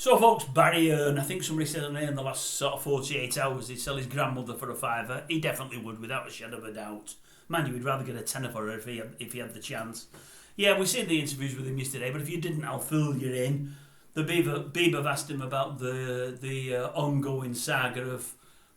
So folks, Barry HEARN, I think somebody said in the last sort of 48 hours he'd sell his grandmother for a fiver. He definitely would, without a shadow of a doubt. Mind you, he'd rather get a tenner for her if he had the chance. Yeah, we've seen the interviews with him yesterday, but if you didn't, I'll fill you in. The Bieber asked him about the ongoing saga of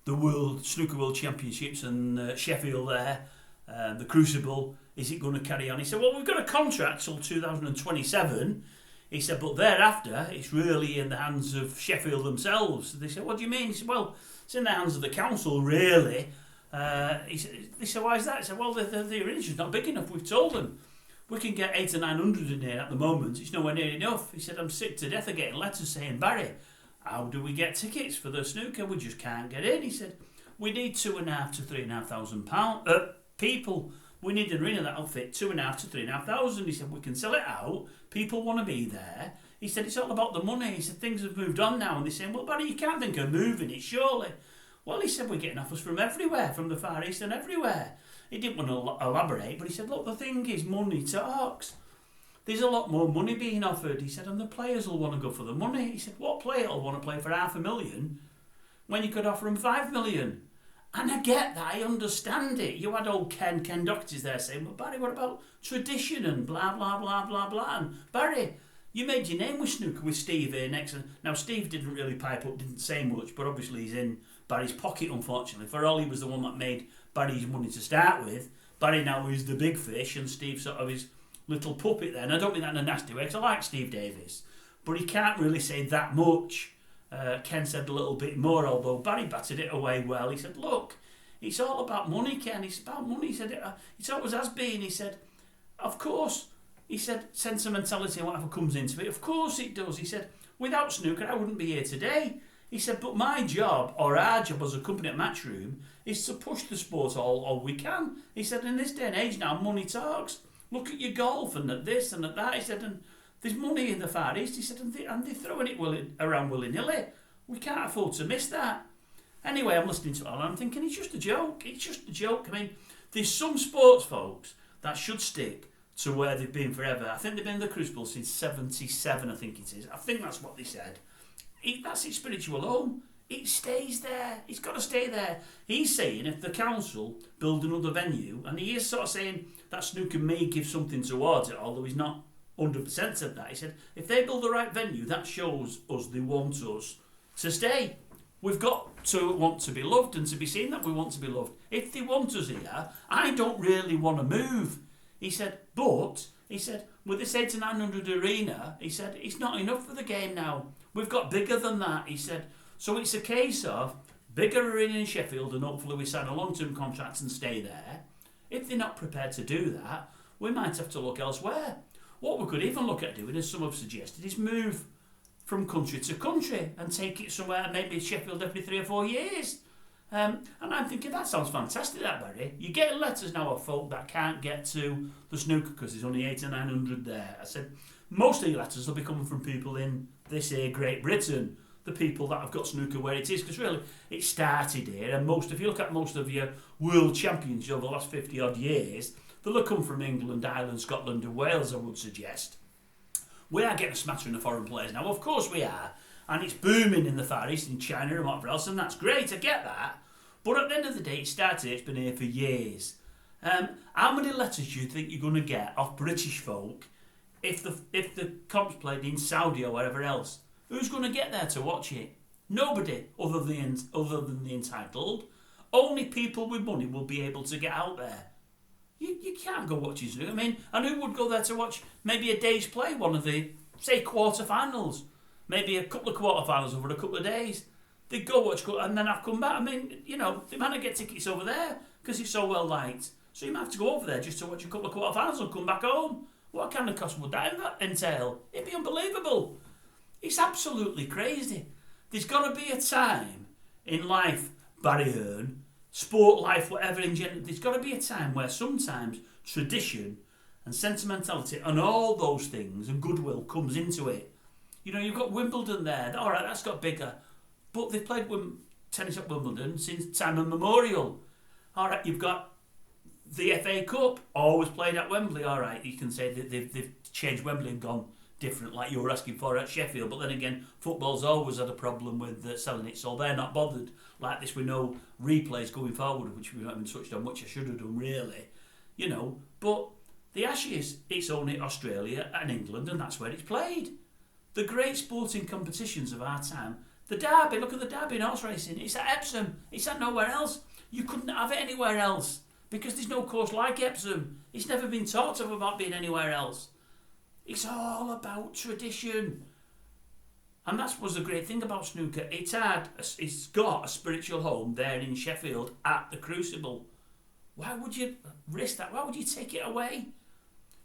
the Snooker World Championships and Sheffield there, the Crucible. Is it going to carry on? He said, well, we've got a contract till 2027. He said, but thereafter, it's really in the hands of Sheffield themselves. They said, what do you mean? He said, well, it's in the hands of the council, really. They said, why is that? He said, well, the arrangement's not big enough. We've told them. We can get 800 or 900 in here at the moment. It's nowhere near enough. He said, I'm sick to death of getting letters saying, Barry, how do we get tickets for the snooker? We just can't get in. He said, we need £2,500 to £3,500 people. We need an arena that'll fit 2,500 to 3,500. He said, we can sell it out. People want to be there. He said, it's all about the money. He said, things have moved on now. And they're saying, well, Barry, you can't think of moving it, surely. Well, he said, we're getting offers from everywhere, from the Far East and everywhere. He didn't want to elaborate, but he said, look, the thing is, money talks. There's a lot more money being offered. He said, and the players will want to go for the money. He said, what player will want to play for $500,000 when you could offer him $5 million? And I get that, I understand it. You had old Ken Doherty's there saying, well, Barry, what about tradition and blah, blah, blah, blah, blah. And Barry, you made your name with snooker with Steve here next. Now, Steve didn't really pipe up, didn't say much, but obviously he's in Barry's pocket, unfortunately. For all, he was the one that made Barry's money to start with. Barry now is the big fish, and Steve sort of his little puppet there. And I don't mean that in a nasty way, because I like Steve Davis. But he can't really say that much. Ken said a little bit more, although Barry batted it away well. He said, look, it's all about money, Ken. It's about money. He said, it always has been. He said, of course. He said, sentimentality and whatever comes into it, of course it does. He said, without snooker, I wouldn't be here today. He said, but my job, or our job as a company at Matchroom, is to push the sport all we can. He said, in this day and age now, money talks. Look at your golf and at this and at that. He said, and there's money in the Far East. He said, and they're throwing it around willy-nilly. We can't afford to miss that. Anyway, I'm listening to it all and I'm thinking, it's just a joke. It's just a joke. I mean, there's some sports, folks, that should stick to where they've been forever. I think they've been in the Crucible since 77, I think it is. I think that's what they said. That's its spiritual home. It stays there. It's got to stay there. He's saying if the council build another venue, and he is sort of saying that snooker may give something towards it, although he's not 100% said that. He said, if they build the right venue, that shows us they want us to stay. We've got to want to be loved and to be seen that we want to be loved. If they want us here, I don't really want to move. He said, but, he said, with this 800 to 900 arena, he said, it's not enough for the game now. We've got bigger than that, he said. So it's a case of bigger arena in Sheffield and hopefully we sign a long-term contract and stay there. If they're not prepared to do that, we might have to look elsewhere. What we could even look at doing, as some have suggested, is move from country to country and take it somewhere, maybe Sheffield every 3 or 4 years. And I'm thinking, that sounds fantastic, that, Barry. You're getting letters now of folk that can't get to the snooker because there's only 800 or 900 there. I said, most of your letters will be coming from people in this here Great Britain, the people that have got snooker where it is, because really it started here, and if you look at most of your world champions over the last 50 odd years, they'll have come from England, Ireland, Scotland and Wales, I would suggest. We are getting a smattering of foreign players now, of course we are, and it's booming in the Far East, in China and whatever else, and that's great, I get that, but at the end of the day it started, it's been here for years. How many letters do you think you're going to get off British folk if the comp's played in Saudi or wherever else? Who's going to get there to watch it? Nobody, other than the entitled. Only people with money will be able to get out there. You can't go watch his. I mean, and who would go there to watch maybe a day's play, one of the, say, quarterfinals, maybe a couple of quarterfinals over a couple of days. They'd go watch and then I've come back. I mean, you know, they might not get tickets over there because it's so well liked. So you might have to go over there just to watch a couple of quarterfinals and come back home. What kind of cost would that entail? It'd be unbelievable. It's absolutely crazy. There's got to be a time in life, Barry HEARN, sport life, whatever in general, there's got to be a time where sometimes tradition and sentimentality and all those things and goodwill comes into it. You know, you've got Wimbledon there. All right, that's got bigger. But they've played tennis at Wimbledon since time immemorial. All right, you've got the FA Cup, always played at Wembley. All right, you can say that they've changed Wembley and gone different, like you were asking for at Sheffield. But then again, football's always had a problem with selling it, so they're not bothered like this with no replays going forward, which we haven't touched on, which I should have done really, you know. But the Ashes, it's only Australia and England, and that's where it's played. The great sporting competitions of our time, the Derby, look at the Derby in horse racing, it's at Epsom, it's at nowhere else. You couldn't have it anywhere else because there's no course like Epsom. It's never been talked of about being anywhere else. It's all about tradition. And that was the great thing about snooker. It's got a spiritual home there in Sheffield at the Crucible. Why would you risk that? Why would you take it away?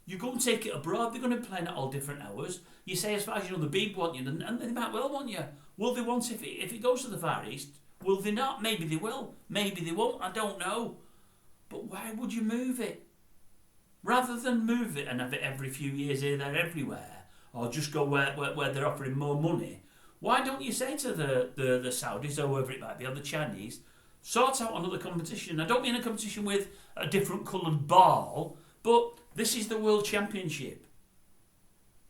You go and take it abroad, they're going to be playing at all different hours. You say, as far as you know, the Beeb want you, and they might well want you. Will they want if it goes to the Far East? Will they not? Maybe they will. Maybe they won't. I don't know. But why would you move it? Rather than move it and have it every few years here, there, everywhere, or just go where they're offering more money, why don't you say to the Saudis, or whoever it might be, or the Chinese, sort out another competition? I don't mean a competition with a different coloured ball, but this is the World Championship.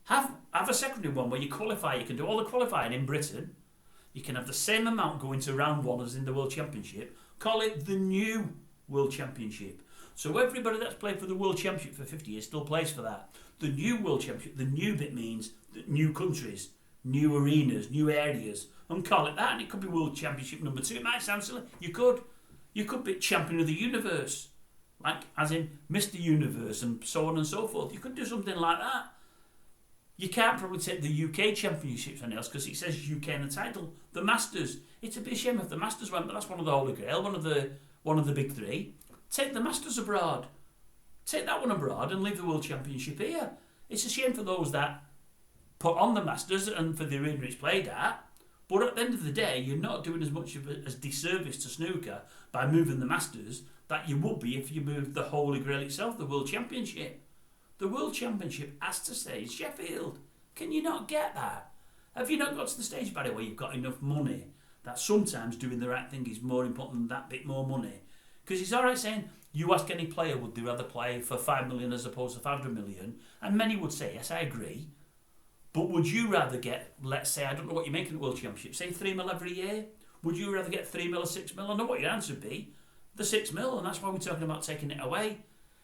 Have a secondary one where you qualify. You can do all the qualifying in Britain. You can have the same amount going to round one as in the World Championship. Call it the new World Championship. So everybody that's played for the World Championship for 50 years still plays for that. The new World Championship, the new bit means new countries, new arenas, new areas. And call it that, and it could be World Championship number 2. It might sound silly. You could be Champion of the Universe. Like, as in Mr. Universe and so on and so forth. You could do something like that. You can't probably take the UK Championships and else because it says UK in the title. The Masters. It's a bit shame if the Masters went, but that's one of the Holy Grail, one of the big three. Take the Masters abroad. Take that one abroad and leave the World Championship here. It's a shame for those that put on the Masters and for the arena it's played at. But at the end of the day, you're not doing as much of a disservice to snooker by moving the Masters that you would be if you moved the Holy Grail itself, the World Championship. The World Championship has to stay in Sheffield. Can you not get that? Have you not got to the stage, Barry, where you've got enough money that sometimes doing the right thing is more important than that bit more money? Because it's all right saying, you ask any player, would they rather play for 5 million as opposed to 500 million? And many would say, yes, I agree. But would you rather get, let's say, I don't know what you're making at the World Championship, say 3 mil every year? Would you rather get 3 mil or 6 mil? I know what your answer would be. The 6 mil, and that's why we're talking about taking it away.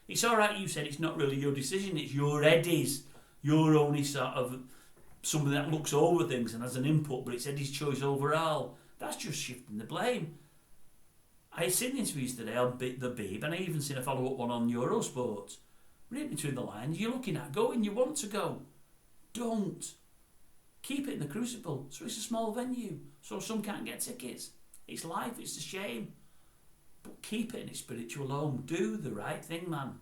It's all right, you said it's not really your decision, it's your Eddie's. You're only sort of somebody that looks over things and has an input, but it's Eddie's choice overall. That's just shifting the blame. I seen the interviews today on the Beeb, and I even seen a follow-up one on Eurosport. Read between the lines, you're looking at going, you want to go. Don't. Keep it in the Crucible, so it's a small venue, so some can't get tickets. It's life, it's a shame. But keep it in its spiritual home. Do the right thing, man.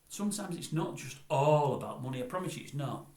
Sometimes it's not just all about money. I promise you it's not.